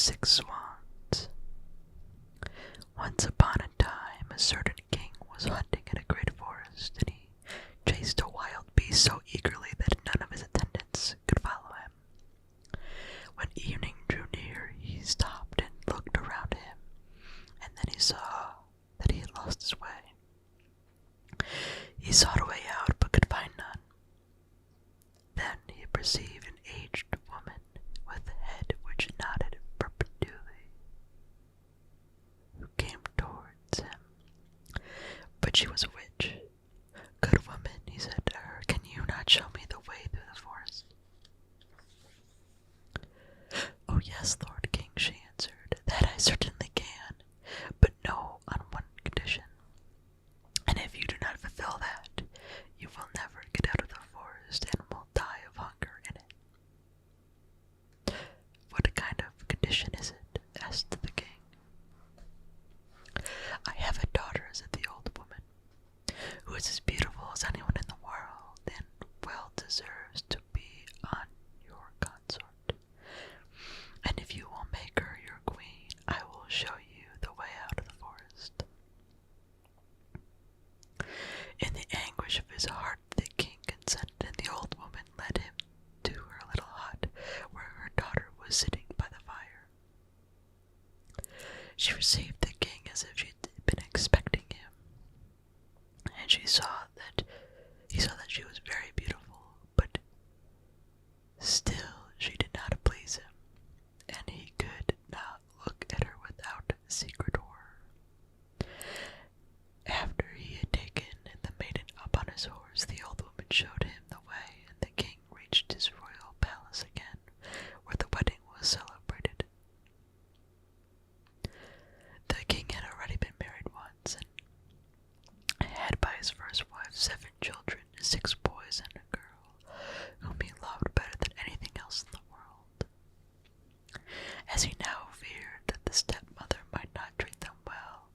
Six Swans. Once upon a time, a certain king was hunting in a great forest, and he chased a wild beast so eagerly that none of his attendants could follow him. When evening drew near, he stopped and looked around him, and then he saw that he had lost his way. He sought a way out, but could find none. Then he perceived an aged woman with a head which nodded perpetually, who came towards him. But she was a witch. "Good woman," he said to her, "can you not show me the way through the forest?" "Oh yes, Lord King," she answered, "that I certainly can, but no, on one condition. And if you do not fulfill that, you will never get out of the forest and will die of hunger in it." "What kind of condition is it?" asked the king. "I have a daughter," said the old woman, "who is as beautiful as anyone in the world, and well deserves to be on your consort. And if you will make her your queen, I will show you the way out of the forest." In the anguish of his heart, the king consented, and the old woman led him to her little hut, where her daughter was sitting by the fire. She received the king as if she had been expecting him, and he saw that she was very beautiful, but still she did not please him, and he could not look at her without secret horror. After he had taken the maiden up on his horse, the old woman showed him the way, and the king reached his royal palace again, where the wedding was celebrated. The king had already been married once, and had by his first wife 7 children, 6 boys and a girl, whom he loved better than anything else in the world. As he now feared that the stepmother might not treat them well,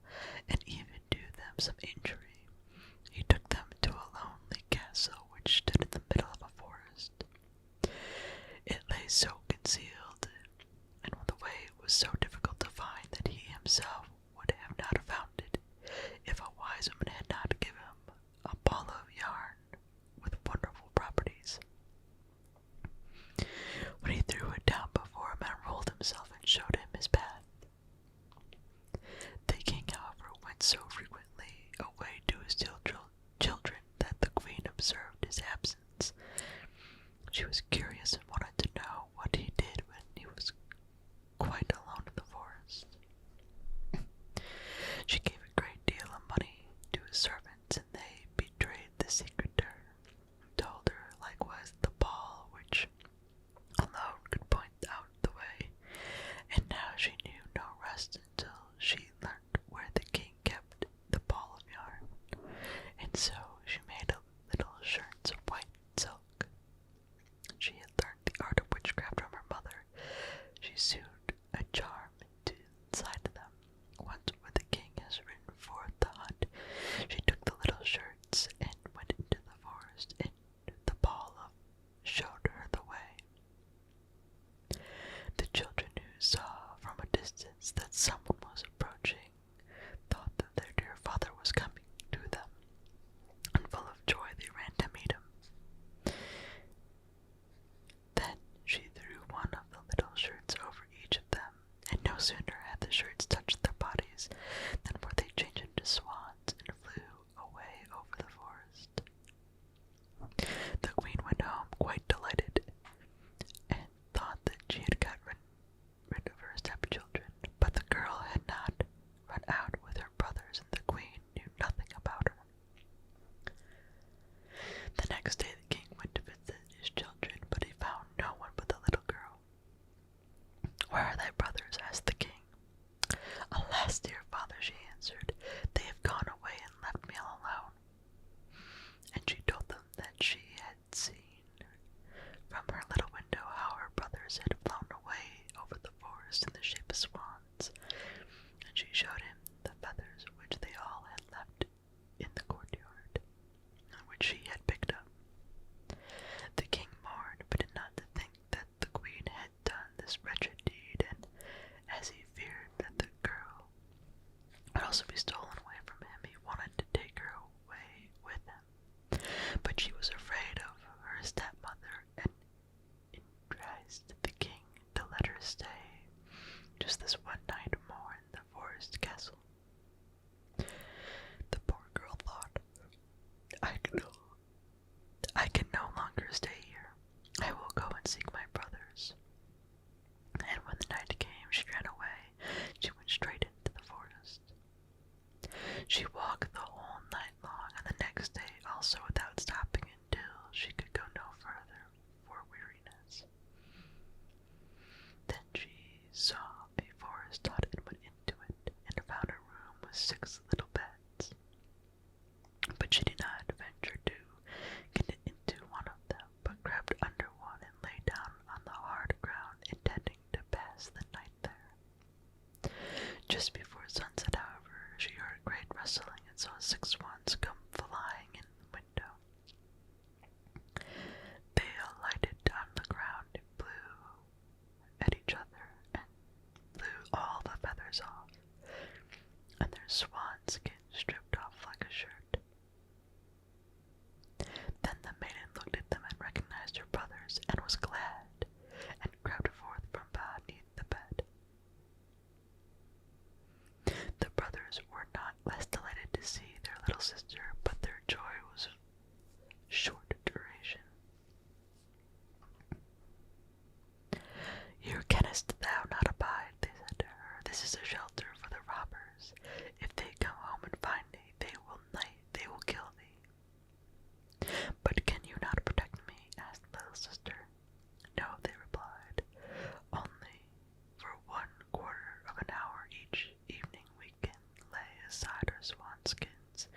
and even do them some injury, he took them to a lonely castle which stood in the middle of a forest. It lay so concealed, and the way was so difficult to find, that he himself would have not found it if a wise woman had not given him a ball of yarn with wonderful properties. When he threw it down before him and rolled himself and showed him his path. The king, however, went so frequently away to his children that the queen observed his absence. She was curious and wanted to know what he did when he was quite alone in the forest. She gave a great deal of money to his servants, and they betrayed the secret to her, told her likewise the ball which alone could point out the way, and now she knew no rest until she learnt where the king kept the ball of yarn, and so she made little shirts of white silk. She had learned the art of witchcraft from her mother. She sewed a charm into the inside of them. Once when the king has ridden forth to hunt, she took the little shirts and went into the forest, and the ball showed her the way. The children, who saw from a distance that someone was approaching, thought that their dear father was coming to them, and full of joy they ran to meet him. Then she threw one of the little shirts over each of them, and no sooner had the shirts touched their bodies than were they changed into swans and flew away over the forest. The queen went home quite delighted, and thought that she had got rid of her stepchildren, but the girl had not run out with her brothers, and the queen knew nothing about her. The next day the king went to visit his children, but he found no one but the little girl. "Where are thy brothers?" asked the king. "Alas, dear father," she answered, "they have gone away and left me all alone." And she told them that she had seen from her little window how her brothers had flown away over the forest in the shape of swans, and she showed him the feathers which they all had left in the courtyard, and which she had picked up. The king mourned, but did not think that the queen had done this wretched deed, and just this one night more in the forest castle. The poor girl thought, I can no longer stay here. I will go and seek my brothers. And when the night came, she ran away. She went straight into the forest. She walked the whole night long, and the next day also without stopping until she could go no further for weariness. Then she saw a forest hut and went into it, and found a room with 6 little beds. But she did not venture to get into one of them, but crept under one and lay down on the hard ground, intending to pass the night there. Just before sunset, however, she heard great rustling and saw 6 swans come flying in the window. They alighted on the ground and flew at each other and blew all the feathers off, and their swan skin stripped off like a shirt. Then the maiden looked at them and recognized her brothers, and was glad, and crept forth from beneath the bed. The brothers were not less delighted to see their little sister, but their joy was of short duration. "Here canst thou not abide," they said to her. "This is a shelter for the robbers. If they come home and find thee, they will kill thee." "But can you not protect me?" asked the little sister. "No," they replied. "Only for 1/4 of an hour each evening we can lay aside our swan skins,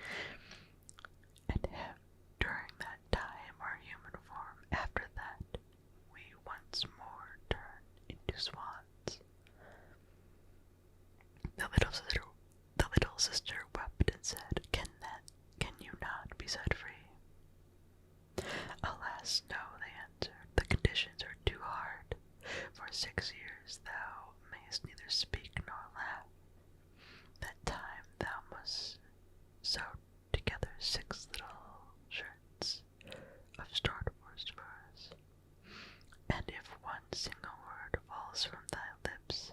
and have during that time our human form. After that we once more turn into swans." The little sister wept and said, Can you not be set free?" "Alas, no," they answered. "The conditions are too hard. For 6 years thou mayest neither speak nor laugh. That time thou must sew together 6 little shirts of startworst for us. And if one single word falls from thy lips,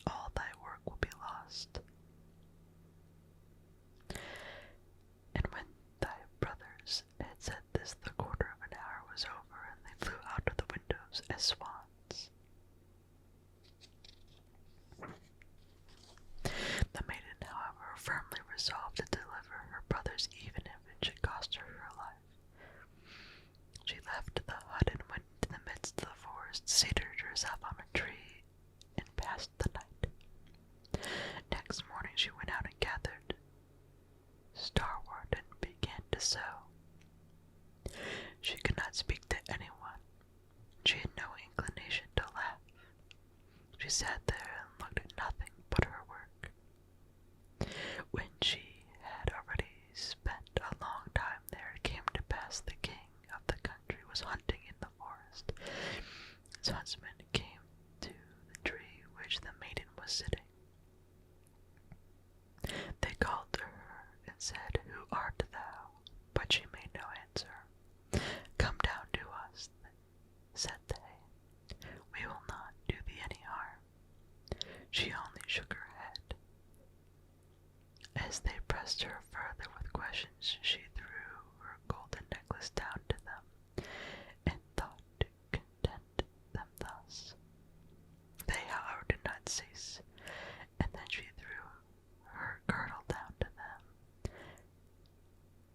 all thy work will be lost. And when thy brothers had said this, the 1/4 of an hour was over, and they flew out of the windows as swans. The maiden, however, firmly resolved to deliver her brothers, even if it should cost her her life. She left the hut and went into the midst of the forest, seated herself on a tree, and passed the night. Next morning she went out and gathered starwort and began to sew. She could not speak to anyone. She had no inclination to laugh. She sat there and looked at nothing but her work. When she had already spent a long time there, it came to pass the king of the country was hunting in the forest. His huntsman came to the tree which the maiden was sitting. They called to her and said, "Who art thou?" But she made no answer. "Come down to us," said they. "We will not do thee any harm." She only shook her head. As they pressed her further with questions, she threw her golden necklace down to them, and thought to content them thus. They, however, did not cease, and then she threw her girdle down to them,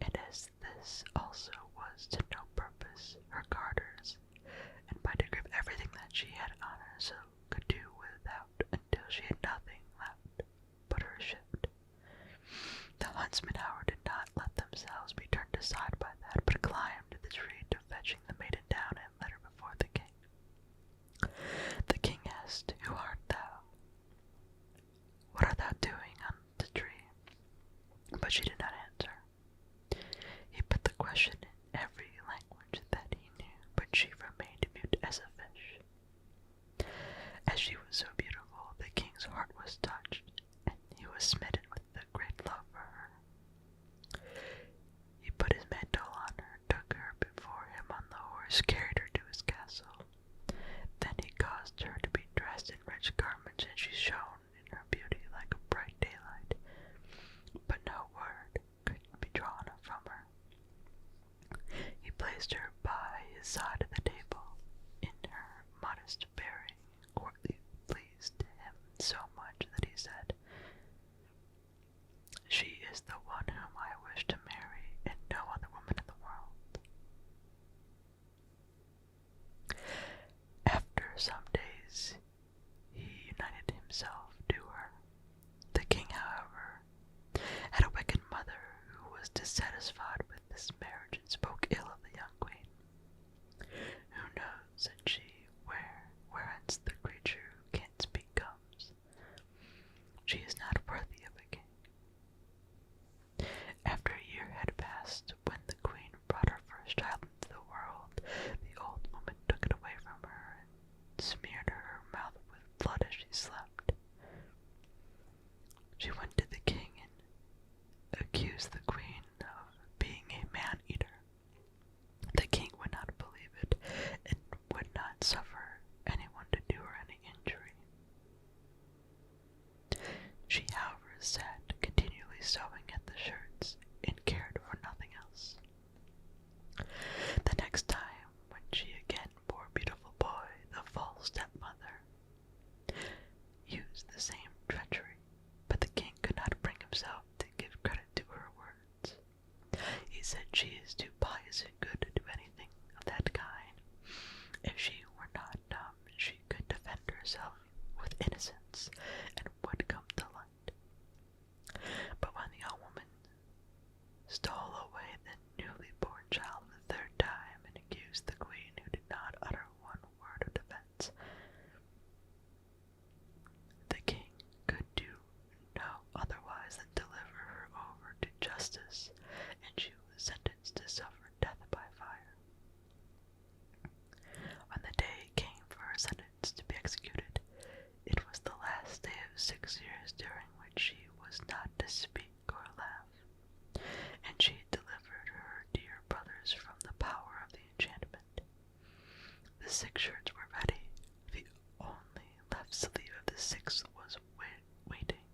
and as this also was to no purpose, her garters, and by degrees everything that she had on her so could do without, until she had nothing left but her shift. The huntsmen, however, did not let themselves be turned aside by that, but climbed to the tree to fetching the maiden down and led her before the king. The king asked, "Who art thou? What art thou doing on the tree?" But she did not answer. He put the question in every language that he knew, but she remained mute as a fish. As she was so beautiful, the king's heart was touched, and he was smitten with a great love for her. He put his mantle on her, took her before him on the horse, placed her by his side at the table. In her modest bearing, courtly pleased him so much that he said, "She is the one whom I wish to marry, and no other woman in the world." After some days, he united himself to her. The king, however, had a wicked mother who was dissatisfied with this marriage and spoke ill of the young queen. "Who knows," said she, "whence the creature who can't speak comes? She is not worthy of a king." After a year had passed, when the queen brought her first child into the world, the old woman took it away from her and smeared her mouth with blood as she slept. She went to the king and accused the queen of being a man-eater. The king would not believe it and would not suffer anyone to do her any injury. She, however, sat continually sewing at the shirts and cared for nothing else. The next time, when she again bore a beautiful boy, the false stepmother used the same treachery, but the king could not bring himself to give credit to her words. He said, "She is too pious and good to do anything of that kind. If she were not dumb, she could defend herself with innocence and would come to light." But when the old woman stole away the newly born child the third time and accused the queen, who did not utter one word of defense, the king could do no otherwise than deliver her over to justice, and she was sentenced to suffer death by fire. When the day came for her sentence to be executed, it was the last day of 6 years during which she was not to speak or laugh, and she delivered her dear brothers from the power of the enchantment. The 6 shirts were ready. The only left sleeve of the 6th was waiting.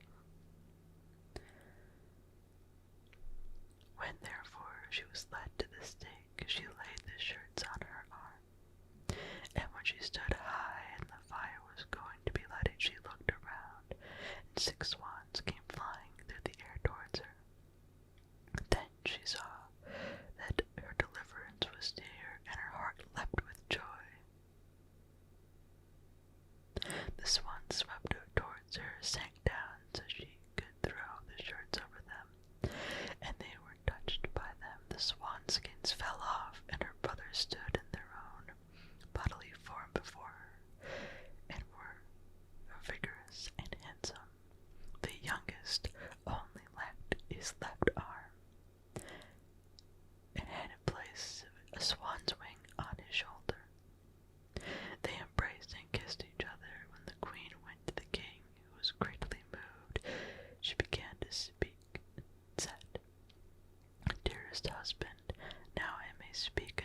When, therefore, she was led to the stake, she laid the shirts on her arm, and when she stood high and the fire was going to be lighted, she looked around, and 6 swans came flying through the air towards her. Then she saw that her deliverance was near, and her heart leapt with joy. The swans swept towards her, sank down so she could throw the shirts over them, and they were touched by them. The swan skins fell off, and her brothers stood in their own bodily form before her, and were vigorous and handsome. The youngest only lacked his left arm, and had in place a swan's wing on his shoulder. They embraced and kissed each other. When the queen went to the king, who was greatly moved, she began to speak and said, "Dearest husband, now I may speak